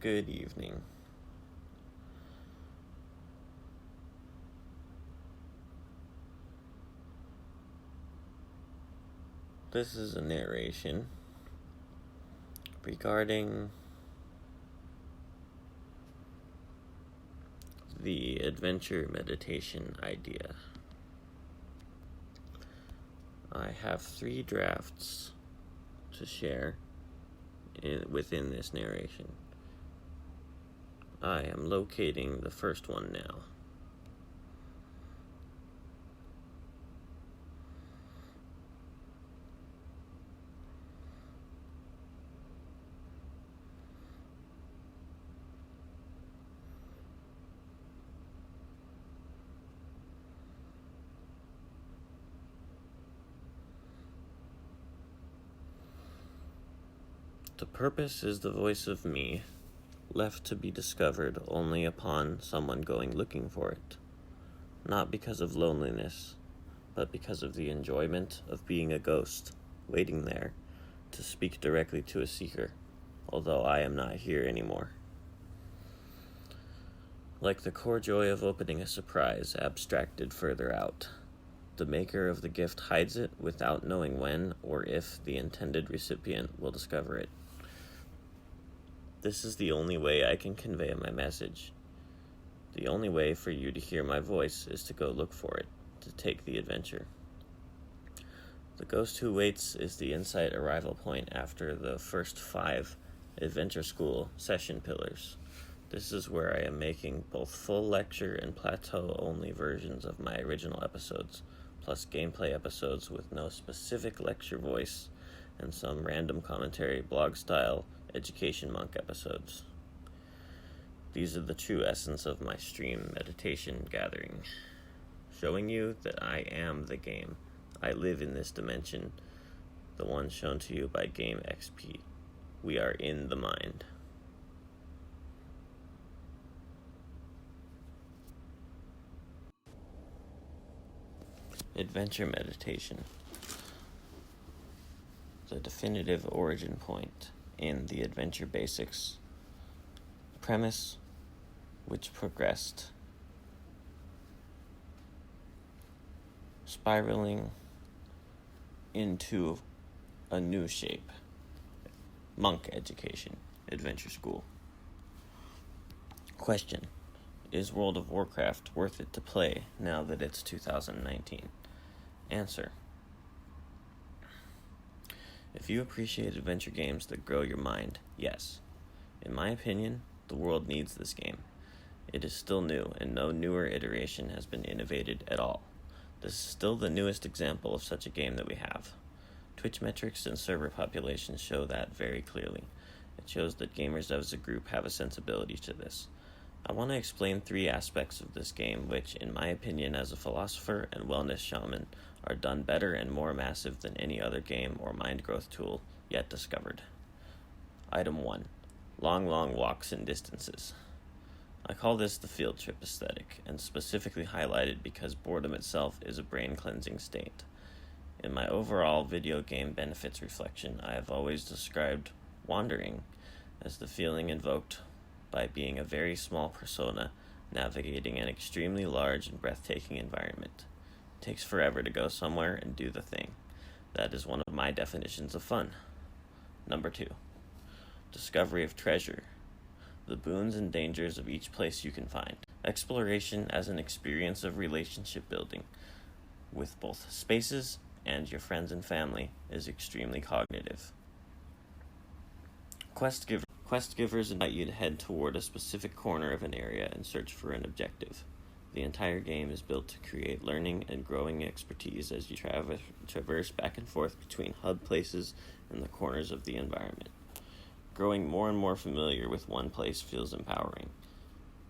Good evening. This is a narration regarding the adventure meditation idea. I have 3 drafts to share within this narration. I am locating the first one now. The purpose is the voice of me, left to be discovered only upon someone going looking for it, not because of loneliness, but because of the enjoyment of being a ghost, waiting there to speak directly to a seeker, although I am not here anymore. Like the core joy of opening a surprise abstracted further out, the maker of the gift hides it without knowing when or if the intended recipient will discover it. This is the only way I can convey my message. The only way for you to hear my voice is to go look for it, to take the adventure. The ghost who waits is the insight arrival point after the first 5 Adventure School session pillars. This is where I am making both full lecture and plateau-only versions of my original episodes, plus gameplay episodes with no specific lecture voice, and some random commentary blog-style education monk episodes. These are the true essence of my stream meditation gathering, showing you that I am the game. I live in this dimension, the one shown to you by Game XP. We are in the mind. Adventure meditation. The definitive origin point in the adventure basics. Premise, which progressed, spiraling into a new shape. Monk education, adventure school. Question: is World of Warcraft worth it to play now that it's 2019? Answer: if you appreciate adventure games that grow your mind, yes. In my opinion, the world needs this game. It is still new, and no newer iteration has been innovated at all. This is still the newest example of such a game that we have. Twitch metrics and server populations show that very clearly. It shows that gamers as a group have a sensibility to this. I want to explain 3 aspects of this game which, in my opinion as a philosopher and wellness shaman, are done better and more massive than any other game or mind growth tool yet discovered. Item 1. Long walks and distances. I call this the field trip aesthetic, and specifically highlighted because boredom itself is a brain-cleansing state. In my overall video game benefits reflection, I have always described wandering as the feeling invoked by being a very small persona navigating an extremely large and breathtaking environment. It takes forever to go somewhere and do the thing. That is one of my definitions of fun. Number 2. Discovery of treasure. The boons and dangers of each place you can find. Exploration as an experience of relationship building with both spaces and your friends and family is extremely cognitive. Quest givers invite you to head toward a specific corner of an area and search for an objective. The entire game is built to create learning and growing expertise as you traverse back and forth between hub places and the corners of the environment. Growing more and more familiar with one place feels empowering.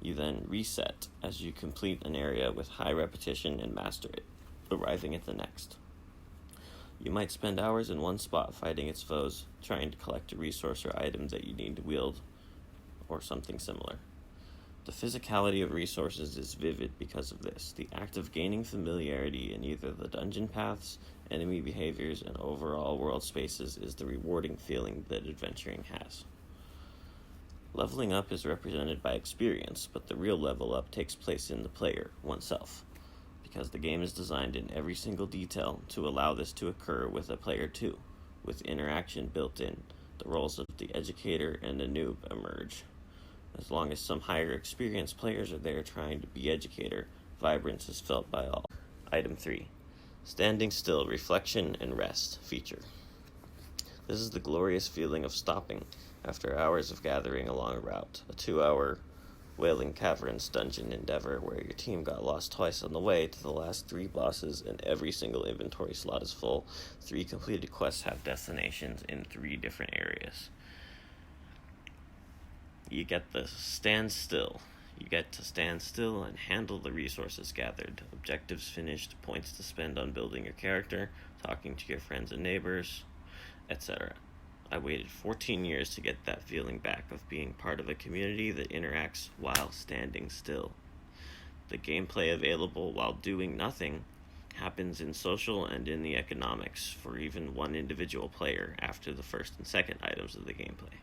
You then reset as you complete an area with high repetition and master it, arriving at the next. You might spend hours in one spot fighting its foes, trying to collect a resource or item that you need to wield, or something similar. The physicality of resources is vivid because of this. The act of gaining familiarity in either the dungeon paths, enemy behaviors, and overall world spaces is the rewarding feeling that adventuring has. Leveling up is represented by experience, but the real level up takes place in the player, oneself, because the game is designed in every single detail to allow this to occur with a player too, with interaction built in. The roles of the educator and the noob emerge. As long as some higher experienced players are there trying to be educator, vibrance is felt by all. Item 3. Standing still, reflection, and rest feature. This is the glorious feeling of stopping after hours of gathering along a route, a 2-hour Wailing Caverns dungeon endeavor where your team got lost twice on the way to the last 3 bosses and every single inventory slot is full. 3 completed quests have destinations in 3 different areas. You get to stand still and handle the resources gathered, objectives finished, points to spend on building your character, talking to your friends and neighbors, etc. I waited 14 years to get that feeling back of being part of a community that interacts while standing still. The gameplay available while doing nothing happens in social and in the economics for even one individual player after the first and second items of the gameplay.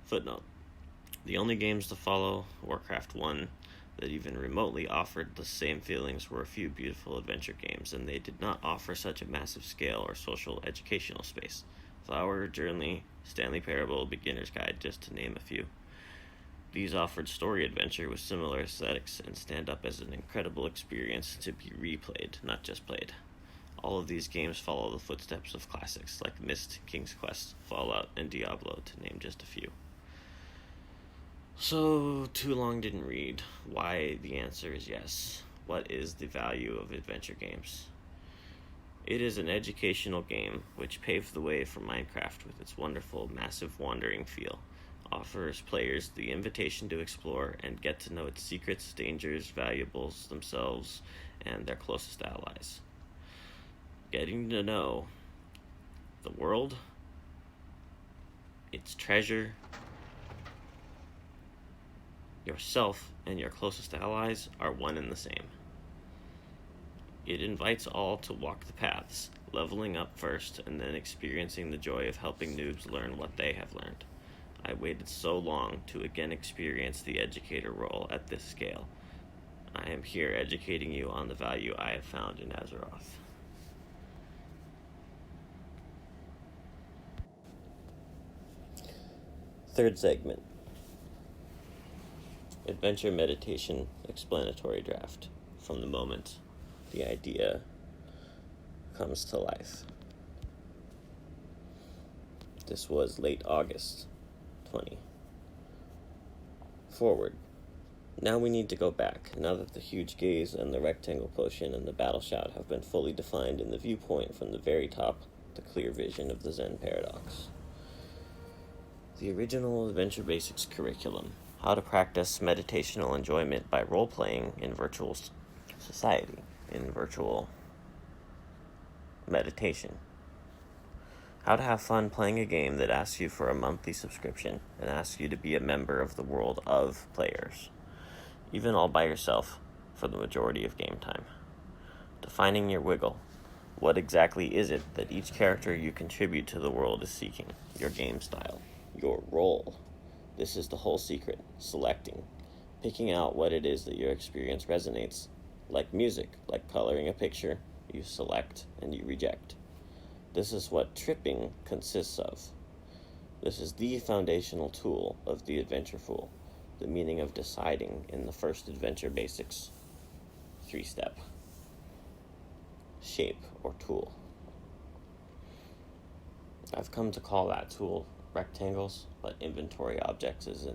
Footnote: the only games to follow, Warcraft 1, that even remotely offered the same feelings were a few beautiful adventure games, and they did not offer such a massive scale or social educational space. Flower, Journey, Stanley Parable, Beginner's Guide, just to name a few. These offered story adventure with similar aesthetics and stand up as an incredible experience to be replayed, not just played. All of these games follow the footsteps of classics like Myst, King's Quest, Fallout, and Diablo, to name just a few. So, too long didn't read. Why? The answer is yes. What is the value of adventure games? It is an educational game which paved the way for Minecraft with its wonderful, massive wandering feel, offers players the invitation to explore and get to know its secrets, dangers, valuables themselves, and their closest allies. Getting to know the world, its treasure, yourself, and your closest allies are one and the same. It invites all to walk the paths, leveling up first and then experiencing the joy of helping noobs learn what they have learned. I waited so long to again experience the educator role at this scale. I am here educating you on the value I have found in Azeroth. Third segment. Adventure Meditation Explanatory Draft. From the moment the idea comes to life. This was late August 20. Forward. Now we need to go back, now that the huge gaze and the rectangle potion and the battle shout have been fully defined in the viewpoint from the very top, the clear vision of the Zen paradox. The original Adventure Basics curriculum, how to practice meditational enjoyment by role-playing in virtual society, in virtual meditation. How to have fun playing a game that asks you for a monthly subscription and asks you to be a member of the world of players, even all by yourself for the majority of game time. Defining your wiggle. What exactly is it that each character you contribute to the world is seeking? Your game style. Your role. This is the whole secret. Selecting. Picking out what it is that your experience resonates. Like music, like coloring a picture, you select and you reject. This is what tripping consists of. This is the foundational tool of the Adventure Fool, the meaning of deciding in the first Adventure Basics 3-step. Shape or tool. I've come to call that tool rectangles, but inventory objects is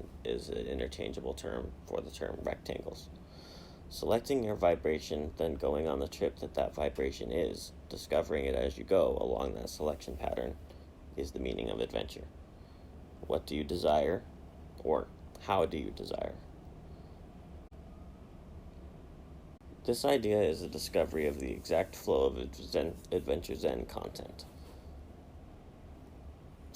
an interchangeable term for the term rectangles. Selecting your vibration, then going on the trip that vibration is, discovering it as you go along that selection pattern, is the meaning of adventure. What do you desire, or how do you desire? This idea is a discovery of the exact flow of Adventure Zen content.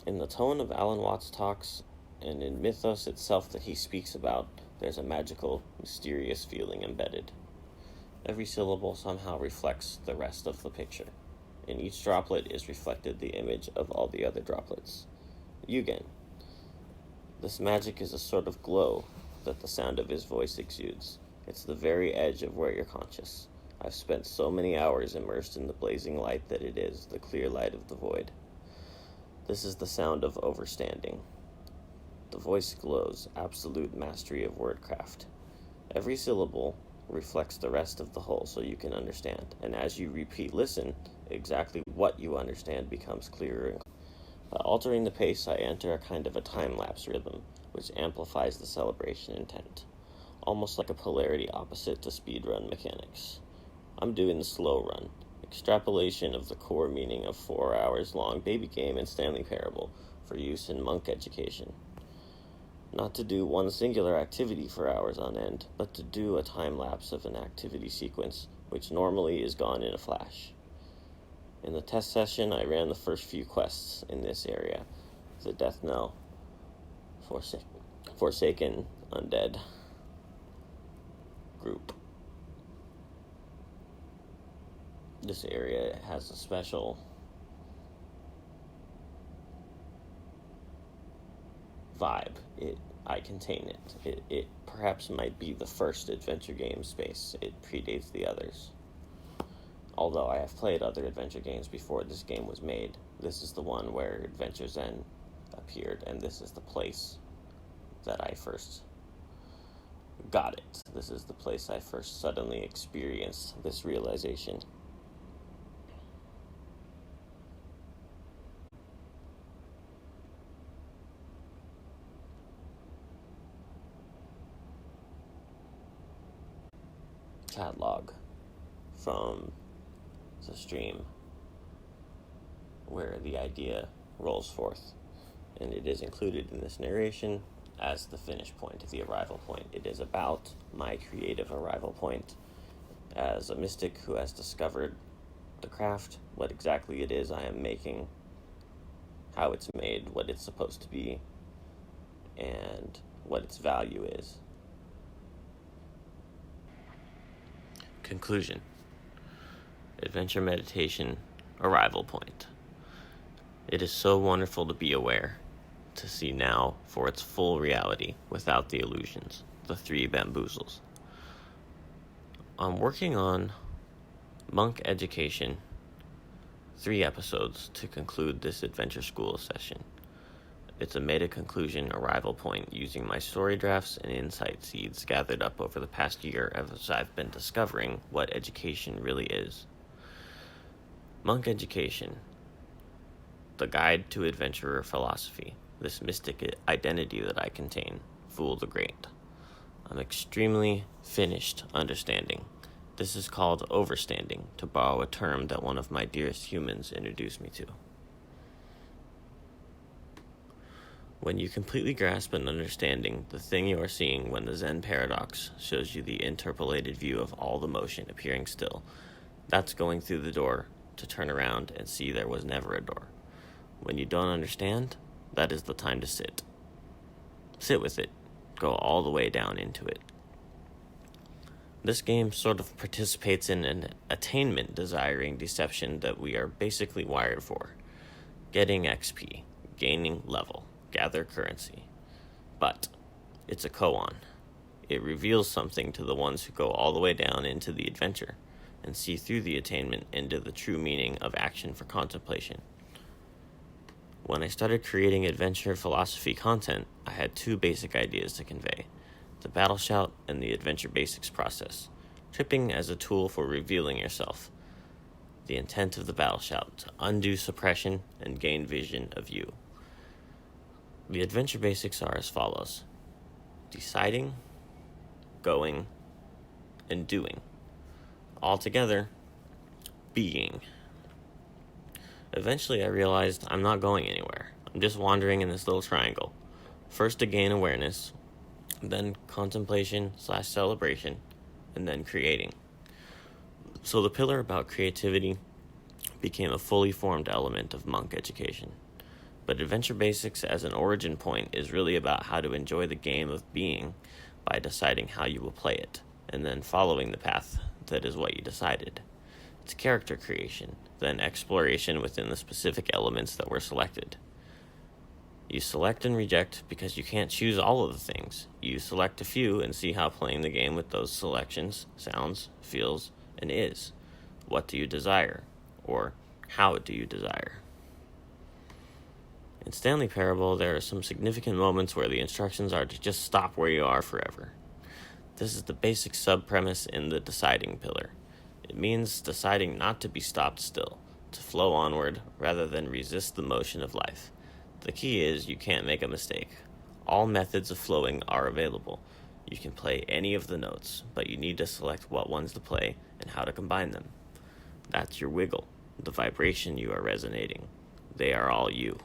In the tone of Alan Watts' talks, and in mythos itself that he speaks about, there's a magical, mysterious feeling embedded. Every syllable somehow reflects the rest of the picture. In each droplet is reflected the image of all the other droplets. Yugen. This magic is a sort of glow that the sound of his voice exudes. It's the very edge of where you're conscious. I've spent so many hours immersed in the blazing light that it is the clear light of the void. This is the sound of overstanding. The voice glows, absolute mastery of wordcraft. Every syllable reflects the rest of the whole so you can understand, and as you repeat listen, exactly what you understand becomes clearer and clearer. By altering the pace, I enter a kind of a time-lapse rhythm, which amplifies the celebration intent, almost like a polarity opposite to speedrun mechanics. I'm doing the slow run, extrapolation of the core meaning of 4 hours long baby game and Stanley Parable for use in monk education. Not to do one singular activity for hours on end, but to do a time-lapse of an activity sequence, which normally is gone in a flash. In the test session, I ran the first few quests in this area, the Deathknell, Forsaken Undead group. This area has a special vibe. I contain it. It perhaps might be the first adventure game space. It predates the others. Although I have played other adventure games before this game was made, this is the one where Adventure Zen appeared, and this is the place that I first got it. This is the place I first suddenly experienced this realization. Chat log from the stream where the idea rolls forth, and it is included in this narration as the finish point, the arrival point. It is about my creative arrival point as a mystic who has discovered the craft, what exactly it is I am making, how it's made, what it's supposed to be, and what its value is. Conclusion. Adventure meditation, arrival point. It is so wonderful to be aware, to see now for its full reality without the illusions, the three bamboozles. I'm working on monk education, 3 episodes to conclude this adventure school session. It's a meta-conclusion arrival point using my story drafts and insight seeds gathered up over the past year as I've been discovering what education really is. Monk education, the guide to adventurer philosophy, this mystic identity that I contain, Fool the Great. I'm extremely finished understanding. This is called overstanding, to borrow a term that one of my dearest humans introduced me to. When you completely grasp an understanding, the thing you are seeing when the Zen paradox shows you the interpolated view of all the motion appearing still, that's going through the door to turn around and see there was never a door. When you don't understand, that is the time to sit. Sit with it. Go all the way down into it. This game sort of participates in an attainment desiring deception that we are basically wired for. Getting XP, gaining level, gather currency. But it's a koan. It reveals something to the ones who go all the way down into the adventure and see through the attainment into the true meaning of action for contemplation. When I started creating adventure philosophy content, I had 2 basic ideas to convey: the battle shout and the adventure basics process, tripping as a tool for revealing yourself. The intent of the battle shout, to undo suppression and gain vision of you. The adventure basics are as follows: deciding, going, and doing. Altogether, being. Eventually I realized I'm not going anywhere. I'm just wandering in this little triangle. First to gain awareness, then contemplation/celebration, and then creating. So the pillar about creativity became a fully formed element of monk education. But Adventure Basics as an origin point is really about how to enjoy the game of being by deciding how you will play it, and then following the path that is what you decided. It's character creation, then exploration within the specific elements that were selected. You select and reject because you can't choose all of the things. You select a few and see how playing the game with those selections sounds, feels, and is. What do you desire? Or how do you desire? In Stanley Parable, there are some significant moments where the instructions are to just stop where you are forever. This is the basic sub-premise in the deciding pillar. It means deciding not to be stopped still, to flow onward rather than resist the motion of life. The key is you can't make a mistake. All methods of flowing are available. You can play any of the notes, but you need to select what ones to play and how to combine them. That's your wiggle, the vibration you are resonating. They are all you.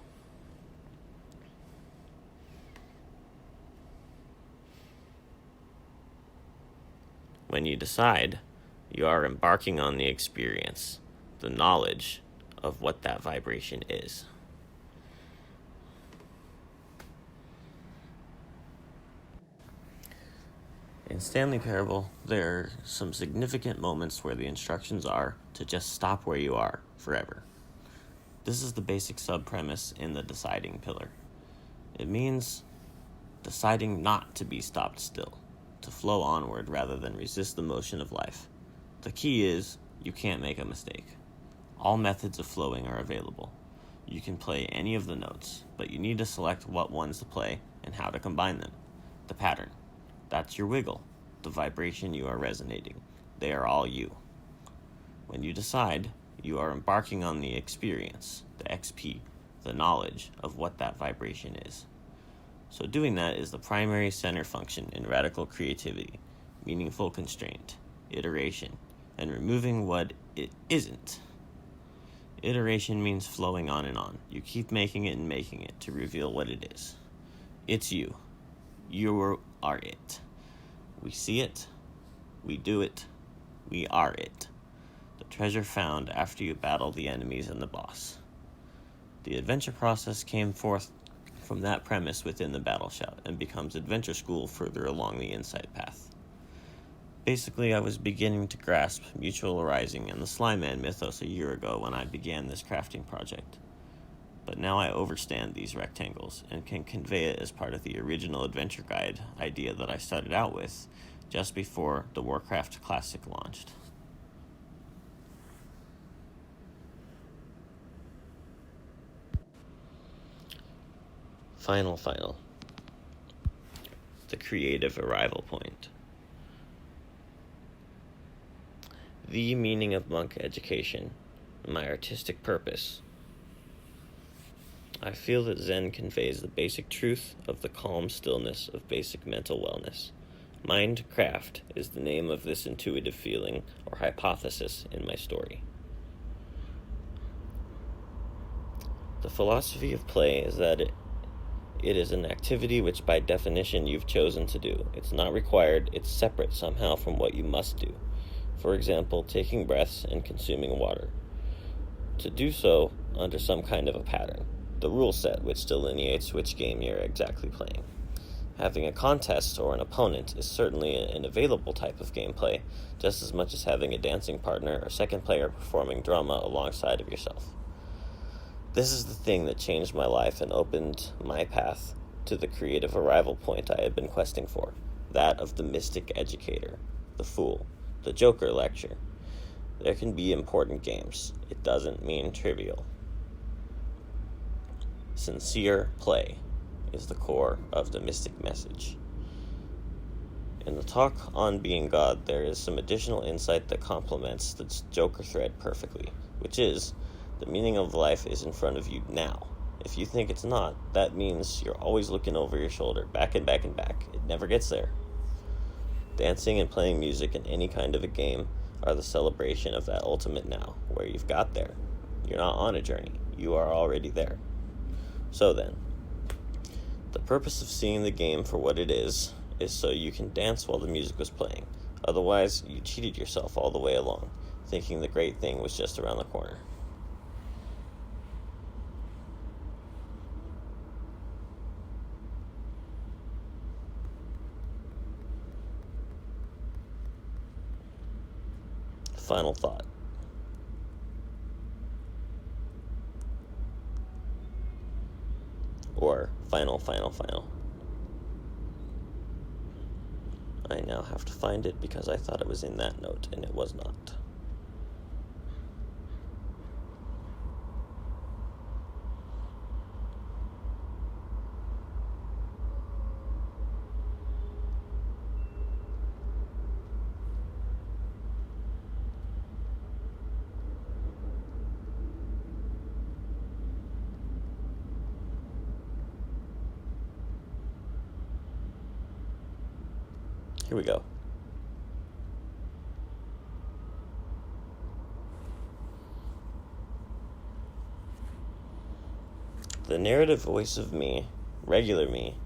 When you decide, you are embarking on the experience, the knowledge of what that vibration is. In Stanley Parable, there are some significant moments where the instructions are to just stop where you are forever. This is the basic sub-premise in the deciding pillar. It means deciding not to be stopped still, to flow onward rather than resist the motion of life. The key is you can't make a mistake. All methods of flowing are available. You can play any of the notes, but you need to select what ones to play and how to combine them. The pattern. That's your wiggle, the vibration you are resonating. They are all you. When you decide, you are embarking on the experience, the XP, the knowledge of what that vibration is. So doing that is the primary center function in radical creativity, meaningful constraint, iteration, and removing what it isn't. Iteration means flowing on and on. You keep making it and making it to reveal what it is. It's you. You are it. We see it. We do it. We are it. The treasure found after you battle the enemies and the boss. The adventure process came forth from that premise within the battle shout and becomes adventure school further along the insight path. Basically, I was beginning to grasp mutual arising and the Slyman mythos a year ago when I began this crafting project. But now I overstand these rectangles and can convey it as part of the original adventure guide idea that I started out with just before the Warcraft Classic launched. Final. The creative arrival point. The meaning of monk education, my artistic purpose. I feel that Zen conveys the basic truth of the calm stillness of basic mental wellness. Mind-craft is the name of this intuitive feeling or hypothesis in my story. The philosophy of play is that it is an activity which by definition you've chosen to do. It's not required, it's separate somehow from what you must do. For example, taking breaths and consuming water. To do so under some kind of a pattern, the rule set which delineates which game you're exactly playing. Having a contest or an opponent is certainly an available type of gameplay, just as much as having a dancing partner or second player performing drama alongside of yourself. This is the thing that changed my life and opened my path to the creative arrival point I had been questing for, that of the mystic educator, the fool, the Joker lecture. There can be important games. It doesn't mean trivial. Sincere play is the core of the mystic message. In the talk on being God, there is some additional insight that complements the Joker thread perfectly, which is, the meaning of life is in front of you now. If you think it's not, that means you're always looking over your shoulder, back and back and back. It never gets there. Dancing and playing music in any kind of a game are the celebration of that ultimate now, where you've got there. You're not on a journey. You are already there. So then, the purpose of seeing the game for what it is so you can dance while the music was playing. Otherwise, you cheated yourself all the way along, thinking the great thing was just around the corner. Final thought. Or final. I now have to find it because I thought it was in that note, and it was not. Here we go. The narrative voice of me, regular me,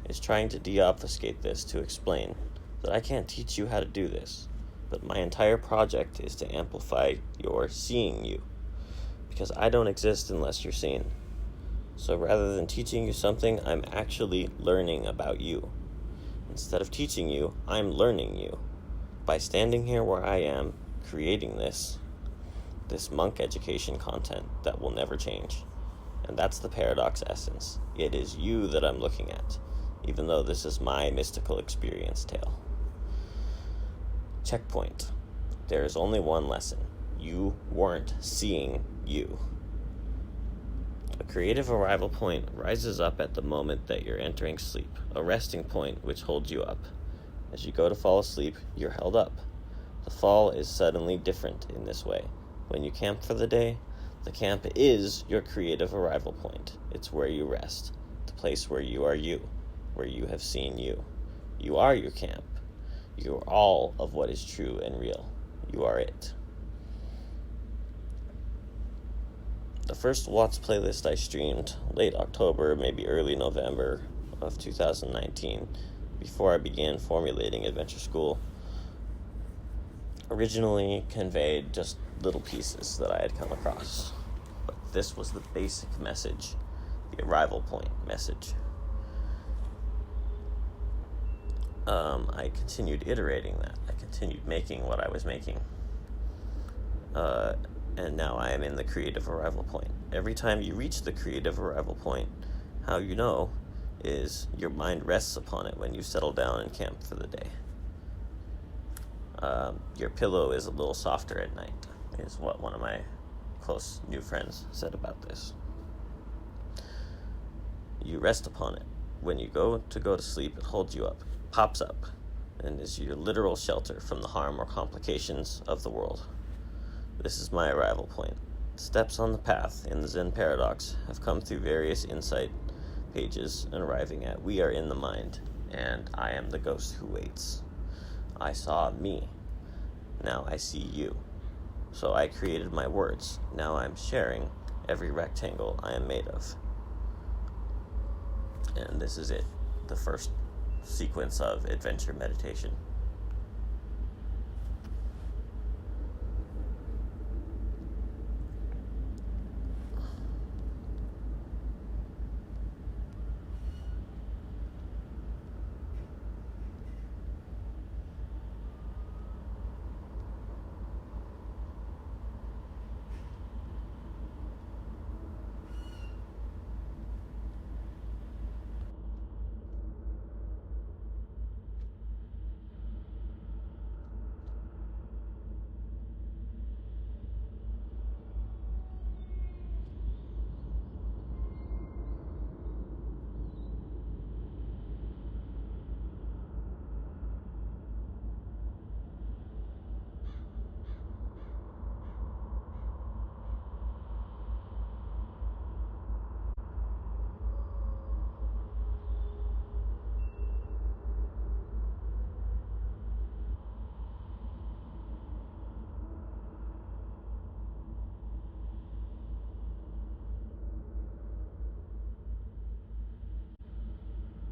is trying to deobfuscate this to explain that I can't teach you how to do this, but my entire project is to amplify your seeing you, because I don't exist unless you're seen. So rather than teaching you something, I'm actually learning about you. Instead of teaching you, I'm learning you. By standing here where I am, creating this monk education content that will never change. And that's the paradox essence. It is you that I'm looking at, even though this is my mystical experience tale. Checkpoint. There is only one lesson. You weren't seeing you. A creative arrival point rises up at the moment that you're entering sleep, a resting point which holds you up. As you go to fall asleep, you're held up. The fall is suddenly different in this way. When you camp for the day, the camp is your creative arrival point. It's where you rest, the place where you are you, where you have seen you. You are your camp. You are all of what is true and real. You are it. The first Watts playlist I streamed late October, maybe early November of 2019, before I began formulating Adventure School, originally conveyed just little pieces that I had come across. But this was the basic message, the arrival point message. I continued iterating that. I continued making what I was making. And now I am in the creative arrival point. Every time you reach the creative arrival point, how you know is your mind rests upon it when you settle down and camp for the day. Your pillow is a little softer at night, is what one of my close new friends said about this. You rest upon it. When you go to sleep, it holds you up, pops up, and is your literal shelter from the harm or complications of the world. This is my arrival point. Steps on the path in the Zen paradox have come through various insight pages and arriving at we are in the mind, and I am the ghost who waits. I saw me. Now I see you. So I created my words. Now I'm sharing every rectangle I am made of. And this is it. The first sequence of adventure meditation.